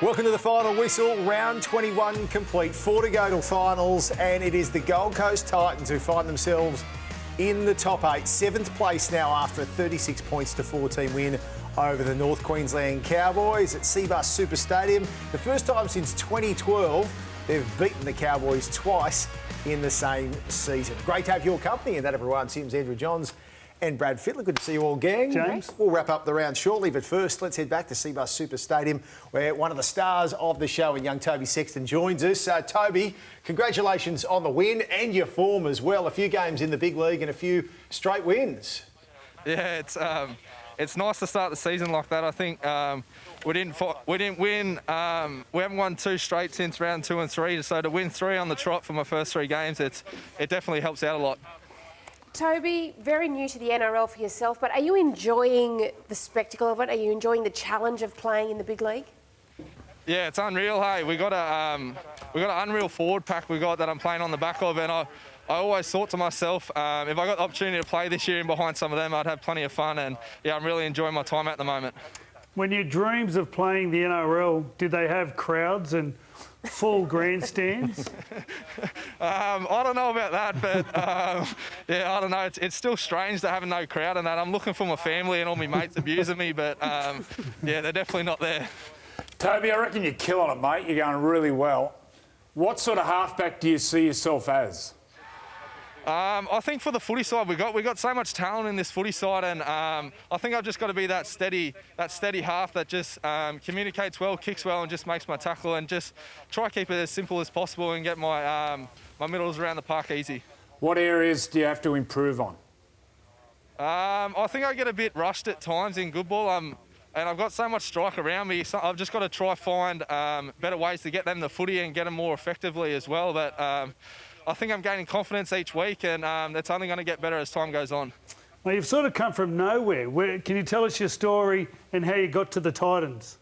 Welcome to the final whistle, round 21 complete, 4 to go till finals, and it is the Gold Coast Titans who find themselves in the top 8, 7th place now after a 36 points to 14 win over the North Queensland Cowboys at Cbus Super Stadium. The first time since 2012 they've beaten the Cowboys twice in the same season. Great to have your company and that of everyone. Sims, Andrew Johns and Brad Fittler. Good to see you all, gang. James. We'll wrap up the round shortly, but first let's head back to Cbus Super Stadium where one of the stars of the show and young Toby Sexton joins us. Toby, congratulations on the win and your form as well. A few games in the big league and a few straight wins. Yeah, it's nice to start the season like that. I think we didn't win. We haven't won 2 straight since round 2 and 3. So to win 3 on the trot for my first 3 games, it definitely helps out a lot. Toby, very new to the NRL for yourself, but are you enjoying the spectacle of it? Are you enjoying the challenge of playing in the big league? Yeah, it's unreal. Hey, we got an unreal forward pack that I'm playing on the back of, and I always thought to myself, if I got the opportunity to play this year in behind some of them, I'd have plenty of fun. And yeah, I'm really enjoying my time at the moment. When your dreams of playing the NRL, did they have crowds and full grandstands? I don't know about that, but yeah, I don't know. It's still strange to have no crowd and that. I'm looking for my family and all my mates abusing me, but yeah, they're definitely not there. Toby, I reckon you're killing it, mate. You're going really well. What sort of halfback do you see yourself as? I think for the footy side, we got so much talent in this footy side, and I think I've just got to be that steady half that just communicates well, kicks well, and just makes my tackle, and just try to keep it as simple as possible and get my my middles around the park easy. What areas do you have to improve on? I think I get a bit rushed at times in good ball, and I've got so much strike around me, so I've just got to try find better ways to get them the footy and get them more effectively as well. But I think I'm gaining confidence each week, and that's only going to get better as time goes on. Well, you've sort of come from nowhere. Can you tell us your story and how you got to the Titans?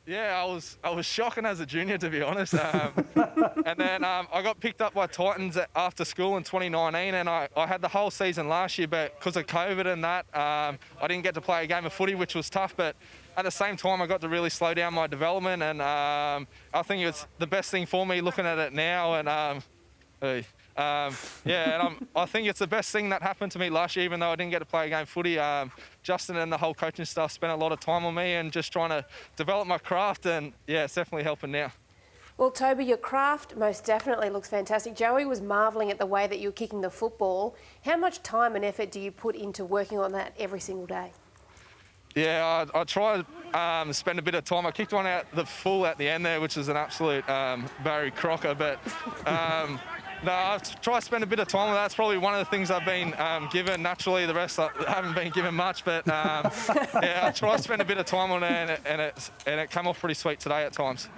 Yeah, I was shocking as a junior, to be honest. And then I got picked up by Titans after school in 2019, and I had the whole season last year, but because of COVID and that, I didn't get to play a game of footy, which was tough. But at the same time, I got to really slow down my development, and I think it's the best thing for me looking at it now. And yeah, and I think it's the best thing that happened to me last year, even though I didn't get to play a game of footy. Justin and the whole coaching staff spent a lot of time on me and just trying to develop my craft, and yeah, it's definitely helping now. Well, Toby, your craft most definitely looks fantastic. Joey was marvelling at the way that you were kicking the football. How much time and effort do you put into working on that every single day? I try to spend a bit of time. I kicked one out the full at the end there, which is an absolute Barry Crocker, but no, I try to spend a bit of time with that. It's probably one of the things I've been given. Naturally, the rest I haven't been given much, but yeah, I try to spend a bit of time on it, and it came off pretty sweet today at times.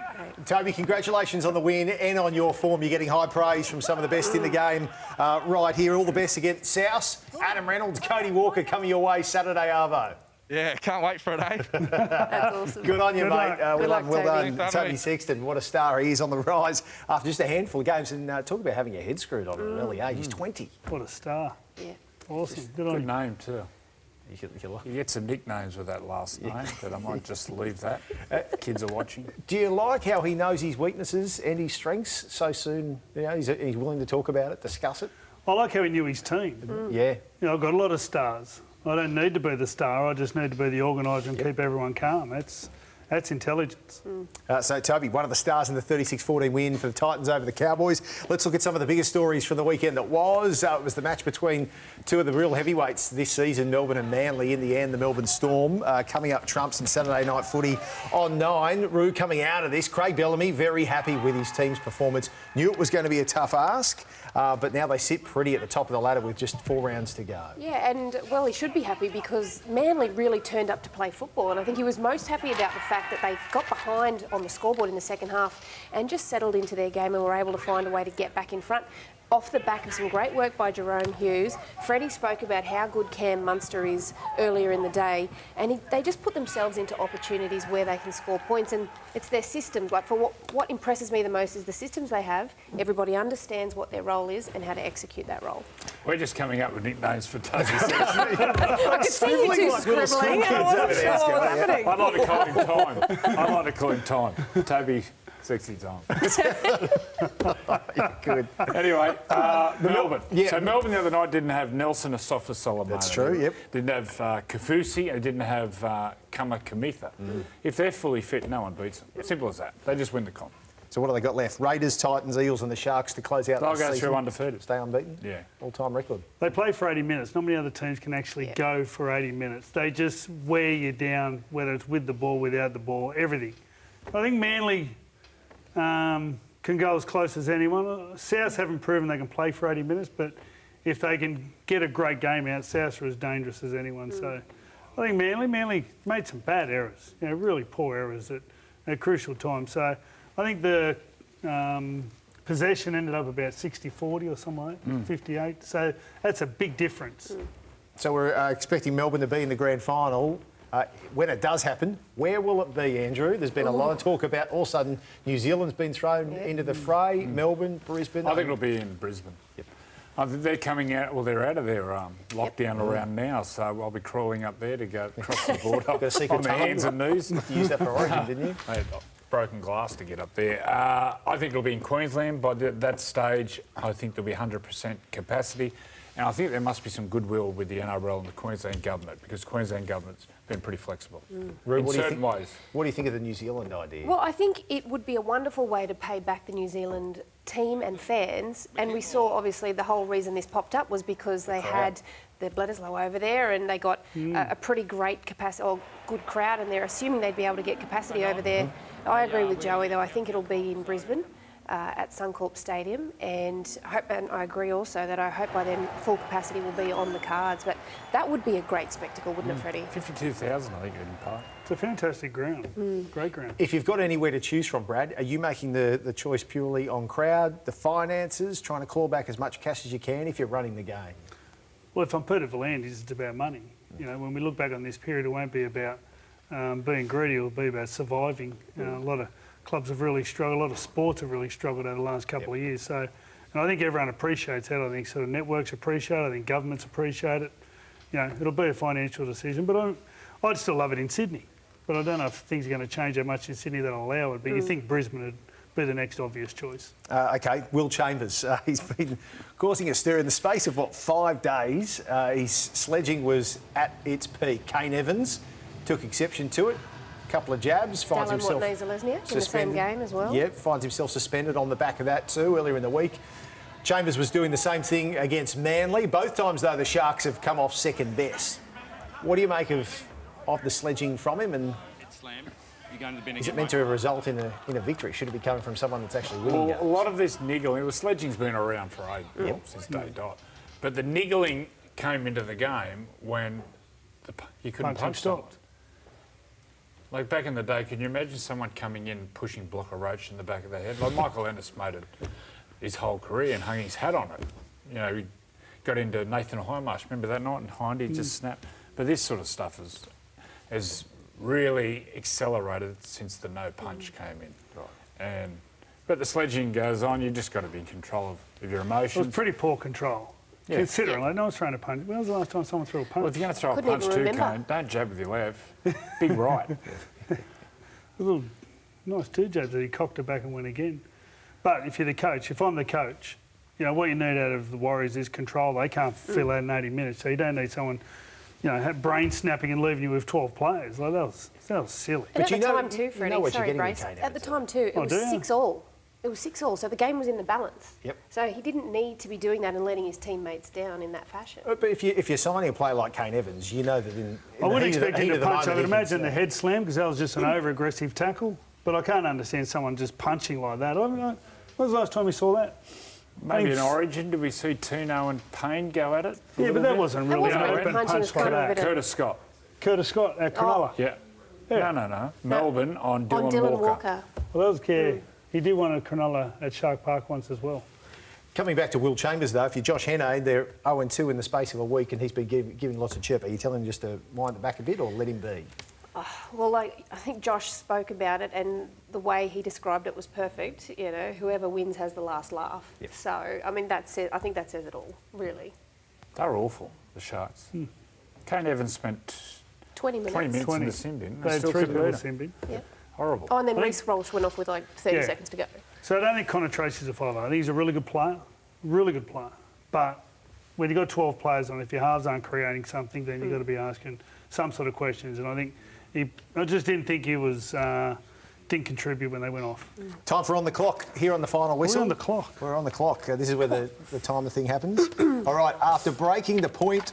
Toby, congratulations on the win and on your form. You're getting high praise from some of the best in the game right here. All the best against South. Adam Reynolds, Cody Walker coming your way Saturday, Arvo. Yeah, can't wait for it, eh? That's awesome. Good on you, mate. Well done. Toby Sexton, what a star he is on the rise after just a handful of games. And talk about having your head screwed on at an early age. He's 20. What a star. Yeah. Awesome. Good name too. You get some nicknames with that last name, but I might just leave that. Kids are watching. Do you like how he knows his weaknesses and his strengths so soon? You know, he's willing to talk about it, discuss it. I like how he knew his team. Yeah. You know, I've got a lot of stars. I don't need to be the star. I just need to be the organiser and keep everyone calm. That's intelligence. So, Toby, one of the stars in the 36-14 win for the Titans over the Cowboys. Let's look at some of the biggest stories from the weekend that was. It was the match between 2 of the real heavyweights this season, Melbourne and Manly. In the end, the Melbourne Storm coming up trumps in Saturday night footy on 9. Roo coming out of this. Craig Bellamy very happy with his team's performance. Knew it was going to be a tough ask, but now they sit pretty at the top of the ladder with just 4 rounds to go. Yeah, and well, he should be happy because Manly really turned up to play football, and I think he was most happy about the fact that they got behind on the scoreboard in the second half and just settled into their game and were able to find a way to get back in front. Off the back of some great work by Jerome Hughes, Freddie spoke about how good Cam Munster is earlier in the day, and they just put themselves into opportunities where they can score points, and it's their systems. Like, for what impresses me the most is the systems they have. Everybody understands what their role is and how to execute that role. We're just coming up with nicknames for Toby Sexton. I could see you two scribbling. I wasn't sure what was happening. I'd like to call him Time. I'd like to call him Time. Toby Sexy Time. Good. Anyway, the Melbourne. Yeah. So Melbourne the other night didn't have Nelson Asafa-Solomona. That's true, yep. Didn't have Kafusi and didn't have Kama Kamitha. If they're fully fit, no one beats them. Simple as that. They just win the comp. So what have they got left? Raiders, Titans, Eels and the Sharks to close out They'll the go season. through undefeated. Stay unbeaten? Yeah. All-time record. They play for 80 minutes. Not many other teams can actually go for 80 minutes. They just wear you down, whether it's with the ball, without the ball, everything. I think Manly can go as close as anyone. Souths haven't proven they can play for 80 minutes, but if they can get a great game out, Souths are as dangerous as anyone. So I think Manly made some bad errors, really poor errors at crucial times. So I think the possession ended up about 60-40 or something like that, 58. So that's a big difference. So we're expecting Melbourne to be in the grand final. When it does happen, where will it be, Andrew? There's been a lot of talk about all of a sudden New Zealand's been thrown into the fray, Melbourne, Brisbane. I think it'll be in Brisbane. Yep. I think they're coming out, well, they're out of their lockdown around now, so I'll be crawling up there to go across the border Got a secret on their tunnel. hands and knees. You used that for Origin, didn't you? I had broken glass to get up there. I think it'll be in Queensland. By that stage, I think there'll be 100% capacity. And I think there must be some goodwill with the NRL and the Queensland government, because Queensland government's been pretty flexible in certain ways. What do you think of the New Zealand idea? Well, I think it would be a wonderful way to pay back the New Zealand team and fans. And we saw, obviously, the whole reason this popped up was because they had the Bledisloe over there and they got a pretty great capacity, or good crowd, and they're assuming they'd be able to get capacity over there. I agree with Joey, though. I think it'll be in Brisbane. At Suncorp Stadium, and I agree also that I hope by then full capacity will be on the cards. But that would be a great spectacle, wouldn't it, Freddie? 52,000, I think, in Park. It's a fantastic ground, great ground. If you've got anywhere to choose from, Brad, are you making the choice purely on crowd, the finances, trying to claw back as much cash as you can if you're running the game? Well, if I'm Peter V'landys, it's about money. When we look back on this period, it won't be about being greedy, it'll be about surviving. A lot of clubs have really struggled, a lot of sports have really struggled over the last couple of years. So, and I think everyone appreciates that. I think sort of networks appreciate it, I think governments appreciate it. It'll be a financial decision, but I'd still love it in Sydney. But I don't know if things are going to change that much in Sydney that'll allow it. But you think Brisbane would be the next obvious choice. OK, Will Chambers, he's been causing a stir in the space of, 5 days. His sledging was at its peak. Kane Evans took exception to it. Couple of jabs, finds himself suspended in the same game as well. Yep, finds himself suspended on the back of that too earlier in the week. Chambers was doing the same thing against Manly. Both times, though, the Sharks have come off second best. What do you make of the sledging from him? And is it meant to result in a victory? Should it be coming from someone that's actually winning games? A lot of this niggling, the sledging's been around for since day dot. But the niggling came into the game when you couldn't punch stopped. Like back in the day, can you imagine someone coming in pushing Blocker Roach in the back of the head? Like Michael Ennis made it his whole career and hung his hat on it. He got into Nathan Hindmarsh. Remember that night? And Hindy just snapped. But this sort of stuff has really accelerated since the no punch came in. Right. But the sledging goes on. You just got to be in control of your emotions. It was pretty poor control. Yeah. Considering, no one's throwing a punch. When was the last time someone threw a punch? Well, if you're going to throw a punch too, Kane, don't jab with your left. Big right. A little nice two jabs that he cocked it back and went again. But if you're the coach, if I'm the coach, what you need out of the Warriors is control. They can't fill out in 80 minutes, so you don't need someone, brain snapping and leaving you with 12 players. Like that was silly. And at the time too, Freddie, sorry, Brace, at the time too, it was 6-all. It was 6-all, so the game was in the balance. Yep. So he didn't need to be doing that and letting his teammates down in that fashion. But if you're signing a player like Kane Evans, you know that I wouldn't expect him to punch. I would imagine the head slam, because that was just an over-aggressive tackle. But I can't understand someone just punching like that. When was the last time we saw that? Maybe in Origin, did we see Tuno and Payne go at it? Yeah, but that wasn't really an open punch like that. Curtis Scott. Curtis Scott at Cronulla. Yeah. No. Melbourne on Dylan Walker. Well, that was he did one at Cronulla at Shark Park once as well. Coming back to Will Chambers, though, if you're Josh Hannay, they're 0-2 in the space of a week and he's been giving lots of chirp. Are you telling him just to wind it back a bit or let him be? Well, I think Josh spoke about it and the way he described it was perfect. Whoever wins has the last laugh. Yep. So, I think that says it all, really. They were awful, the Sharks. Kane Evans spent 20 minutes. 20 minutes 20. in the sin bin. They had still 3 couldn't people in beat the sin bin. Yeah. Horrible. Oh, and then Reece Walsh went off with like 30 Yeah. seconds to go. So I don't think Connor Tracy's a 5. I think he's a really good player. Really good player. But when you've got 12 players on, if your halves aren't creating something, then you've got to be asking some sort of questions. And I think I just didn't think he was... didn't contribute when they went off. Time for On the Clock here on the final whistle. We're on the clock. We're on the clock. This is where the time the thing happens. All right, after breaking the point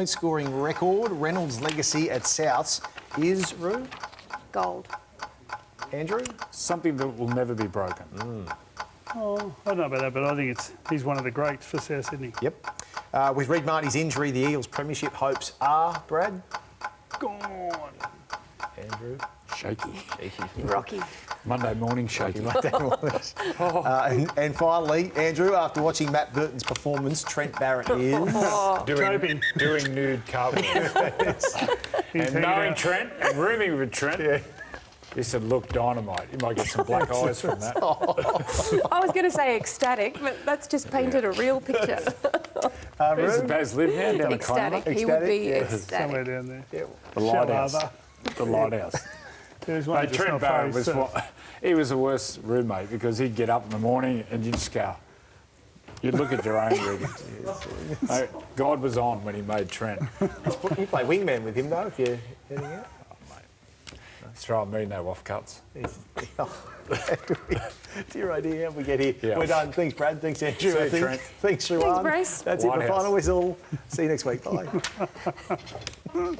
scoring record, Reynolds' legacy at Souths is, Roo? Gold. Andrew? Something that will never be broken. Oh, I don't know about that, but I think he's one of the greats for South Sydney. Yep. With Reid Marty's injury, the Eagles' premiership hopes are, Brad? Gone. Andrew? Shaky. Rocky. Monday morning shaky. And finally, Andrew, after watching Matt Burton's performance, Trent Barrett is... doing nude cartwheels. And knowing Trent and rooming with Trent, he said, look, dynamite. You might get some black eyes from that. I was going to say ecstatic, but that's just painted a real picture. Where's the Baz live now? Down Ecstatic. the He would be Ecstatic, Somewhere ecstatic. down there. The lighthouse. Shalava. The lighthouse. There's one Hey, just Trent not Barrett very was soon. he was the worst roommate because he'd get up in the morning and you'd scour. You'd look at your own readings. Hey, God was on when he made Trent. You play wingman with him, though, if you're heading out. He's throwing me no off cuts. Dear idea, how we get here. Yeah. We're done. Thanks, Brad. Thanks, Andrew. See you, I think. Trent. Thanks, Siobhan. Brace. That's it for Whitehouse. Final Whistle. See you next week. Bye.